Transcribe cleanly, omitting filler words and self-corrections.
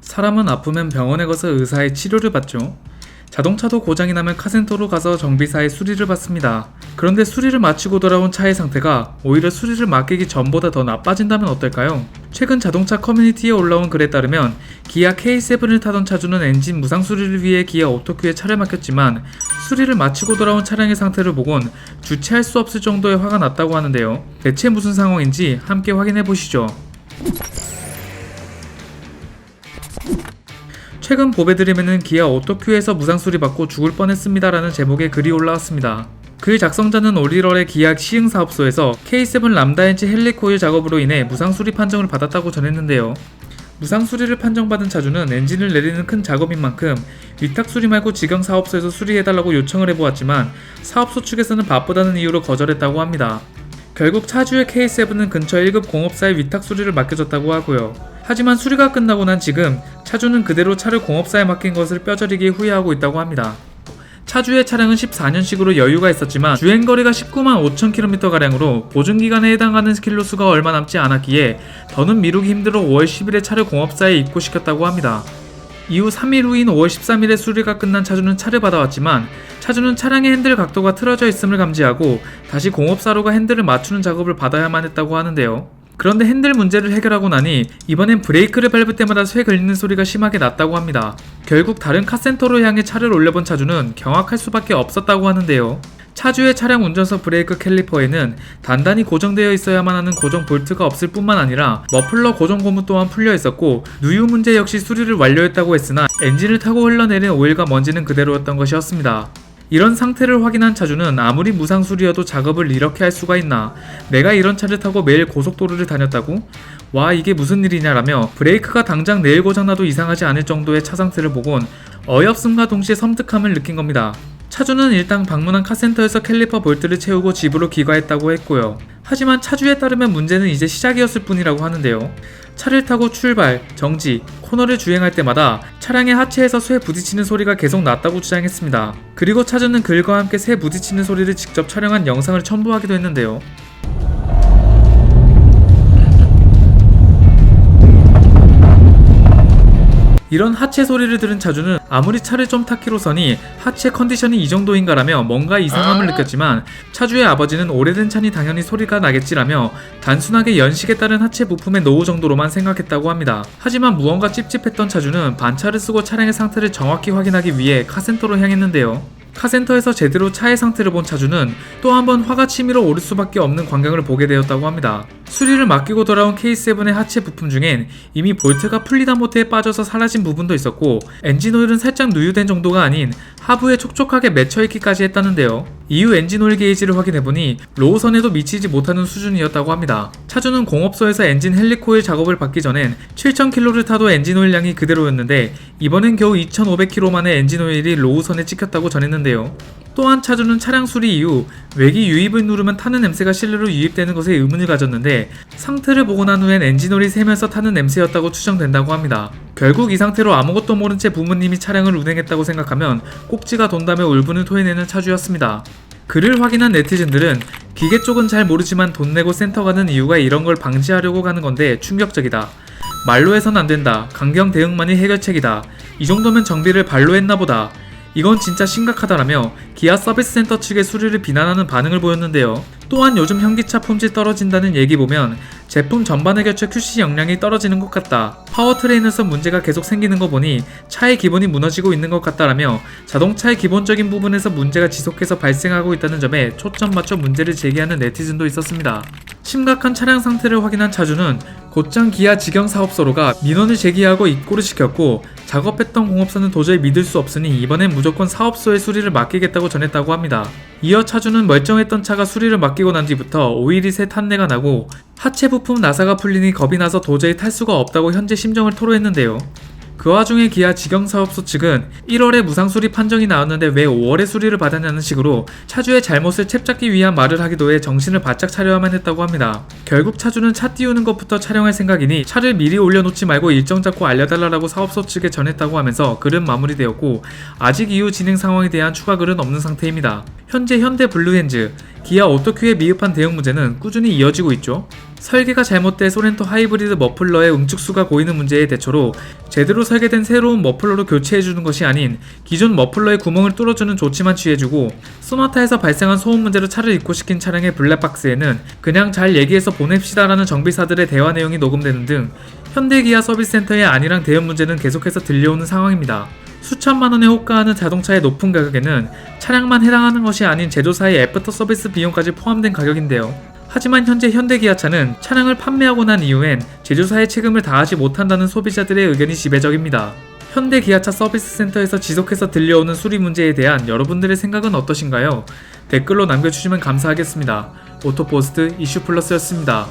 사람은 아프면 병원에 가서 의사의 치료를 받죠. 자동차도 고장이 나면 카센터로 가서 정비사의 수리를 받습니다. 그런데 수리를 마치고 돌아온 차의 상태가 오히려 수리를 맡기기 전보다 더 나빠진다면 어떨까요? 최근 자동차 커뮤니티에 올라온 글에 따르면 기아 K7을 타던 차주는 엔진 무상 수리를 위해 기아 오토큐에 차를 맡겼지만 수리를 마치고 돌아온 차량의 상태를 보곤 주체할 수 없을 정도의 화가 났다고 하는데요. 대체 무슨 상황인지 함께 확인해 보시죠. 최근 보배드림에는 기아 오토큐에서 무상수리 받고 죽을 뻔했습니다 라는 제목의 글이 올라왔습니다. 글 작성자는 올 1월에 기아 시흥사업소에서 K7 람다 엔진 헬리코일 작업으로 인해 무상수리 판정을 받았다고 전했는데요. 무상수리를 판정받은 차주는 엔진을 내리는 큰 작업인 만큼 위탁수리 말고 직영사업소에서 수리해달라고 요청을 해보았지만 사업소 측에서는 바쁘다는 이유로 거절했다고 합니다. 결국 차주의 K7은 근처 1급 공업사에 위탁수리를 맡겨졌다고 하고요. 하지만 수리가 끝나고 난 지금 차주는 그대로 차를 공업사에 맡긴 것을 뼈저리게 후회하고 있다고 합니다. 차주의 차량은 14년식으로 여유가 있었지만 주행거리가 19만 5천 km가량으로 보증기간에 해당하는 킬로수가 얼마 남지 않았기에 더는 미루기 힘들어 5월 10일에 차를 공업사에 입고시켰다고 합니다. 이후 3일 후인 5월 13일에 수리가 끝난 차주는 차를 받아왔지만 차주는 차량의 핸들 각도가 틀어져 있음을 감지하고 다시 공업사로 가 핸들을 맞추는 작업을 받아야만 했다고 하는데요. 그런데 핸들 문제를 해결하고 나니 이번엔 브레이크를 밟을 때마다 쇠 걸리는 소리가 심하게 났다고 합니다. 결국 다른 카센터로 향해 차를 올려본 차주는 경악할 수밖에 없었다고 하는데요. 차주의 차량 운전석 브레이크 캘리퍼에는 단단히 고정되어 있어야만 하는 고정 볼트가 없을 뿐만 아니라 머플러 고정 고무 또한 풀려 있었고 누유 문제 역시 수리를 완료했다고 했으나 엔진을 타고 흘러내린 오일과 먼지는 그대로였던 것이었습니다. 이런 상태를 확인한 차주는 아무리 무상수리여도 작업을 이렇게 할 수가 있나, 내가 이런 차를 타고 매일 고속도로를 다녔다고? 와, 이게 무슨 일이냐라며 브레이크가 당장 내일 고장나도 이상하지 않을 정도의 차 상태를 보곤 어이없음과 동시에 섬뜩함을 느낀 겁니다. 차주는 일단 방문한 카센터에서 캘리퍼 볼트를 채우고 집으로 귀가했다고 했고요. 하지만 차주에 따르면 문제는 이제 시작이었을 뿐이라고 하는데요. 차를 타고 출발, 정지, 코너를 주행할 때마다 차량의 하체에서 쇠 부딪히는 소리가 계속 났다고 주장했습니다. 그리고 차주는 글과 함께 쇠 부딪히는 소리를 직접 촬영한 영상을 첨부하기도 했는데요. 이런 하체 소리를 들은 차주는 아무리 차를 좀 탔기로서니 하체 컨디션이 이 정도인가라며 뭔가 이상함을 느꼈지만 차주의 아버지는 오래된 차니 당연히 소리가 나겠지라며 단순하게 연식에 따른 하체 부품의 노후 정도로만 생각했다고 합니다. 하지만 무언가 찝찝했던 차주는 반차를 쓰고 차량의 상태를 정확히 확인하기 위해 카센터로 향했는데요. 카센터에서 제대로 차의 상태를 본 차주는 또 한 번 화가 치밀어 오를 수밖에 없는 광경을 보게 되었다고 합니다. 수리를 맡기고 돌아온 K7의 하체 부품 중엔 이미 볼트가 풀리다 못해 빠져서 사라진 부분도 있었고 엔진오일은 살짝 누유된 정도가 아닌 하부에 촉촉하게 맺혀있기까지 했다는데요. 이후 엔진오일 게이지를 확인해보니 로우선에도 미치지 못하는 수준이었다고 합니다. 차주는 공업소에서 엔진 헬리코일 작업을 받기 전엔 7000km를 타도 엔진오일 양이 그대로였는데 이번엔 겨우 2500km 만에 엔진오일이 로우선에 찍혔다고 전했는데요. 또한 차주는 차량 수리 이후 외기 유입을 누르면 타는 냄새가 실내로 유입되는 것에 의문을 가졌는데 상태를 보고 난 후엔 엔진오일이 새면서 타는 냄새였다고 추정된다고 합니다. 결국 이 상태로 아무것도 모른 채 부모님이 차량을 운행했다고 생각하면 꼭지가 돈다며 울분을 토해내는 차주였습니다. 글을 확인한 네티즌들은 기계 쪽은 잘 모르지만 돈 내고 센터 가는 이유가 이런 걸 방지하려고 가는 건데 충격적이다. 말로 해선 안 된다. 강경 대응만이 해결책이다. 이 정도면 정비를 발로 했나 보다. 이건 진짜 심각하다라며 기아 서비스 센터 측의 수리를 비난하는 반응을 보였는데요. 또한 요즘 현기차 품질 떨어진다는 얘기 보면 제품 전반에 겹쳐 QC 역량이 떨어지는 것 같다. 파워트레인에서 문제가 계속 생기는 거 보니 차의 기본이 무너지고 있는 것 같다라며 자동차의 기본적인 부분에서 문제가 지속해서 발생하고 있다는 점에 초점 맞춰 문제를 제기하는 네티즌도 있었습니다. 심각한 차량 상태를 확인한 차주는 곧장 기아 직영사업소로가 민원을 제기하고 입고를 시켰고 작업했던 공업사는 도저히 믿을 수 없으니 이번엔 무조건 사업소에 수리를 맡기겠다고 전했다고 합니다. 이어 차주는 멀쩡했던 차가 수리를 맡기고 난 뒤부터 오일이 새 탄내가 나고 하체 부품 나사가 풀리니 겁이 나서 도저히 탈 수가 없다고 현재 심정을 토로했는데요. 그 와중에 기아 직영사업소 측은 1월에 무상수리 판정이 나왔는데 왜 5월에 수리를 받았냐는 식으로 차주의 잘못을 챕잡기 위한 말을 하기도 해 정신을 바짝 차려야만 했다고 합니다. 결국 차주는 차 띄우는 것부터 촬영할 생각이니 차를 미리 올려놓지 말고 일정 잡고 알려달라고 사업소 측에 전했다고 하면서 글은 마무리되었고 아직 이후 진행 상황에 대한 추가 글은 없는 상태입니다. 현재 현대 블루엔즈, 기아 오토큐의 미흡한 대응 문제는 꾸준히 이어지고 있죠. 설계가 잘못돼 소렌토 하이브리드 머플러의 응축수가 고이는 문제의 대처로 제대로 설계된 새로운 머플러로 교체해주는 것이 아닌 기존 머플러의 구멍을 뚫어주는 조치만 취해주고, 소나타에서 발생한 소음 문제로 차를 입고시킨 차량의 블랙박스에는 그냥 잘 얘기해서 보냅시다라는 정비사들의 대화 내용이 녹음되는 등 현대기아 서비스센터의 안일한 대응 문제는 계속해서 들려오는 상황입니다. 수천만원에 호가하는 자동차의 높은 가격에는 차량만 해당하는 것이 아닌 제조사의 애프터 서비스 비용까지 포함된 가격인데요. 하지만 현재 현대기아차는 차량을 판매하고 난 이후엔 제조사의 책임을 다하지 못한다는 소비자들의 의견이 지배적입니다. 현대기아차 서비스센터에서 지속해서 들려오는 수리 문제에 대한 여러분들의 생각은 어떠신가요? 댓글로 남겨주시면 감사하겠습니다. 오토포스트 이슈플러스였습니다.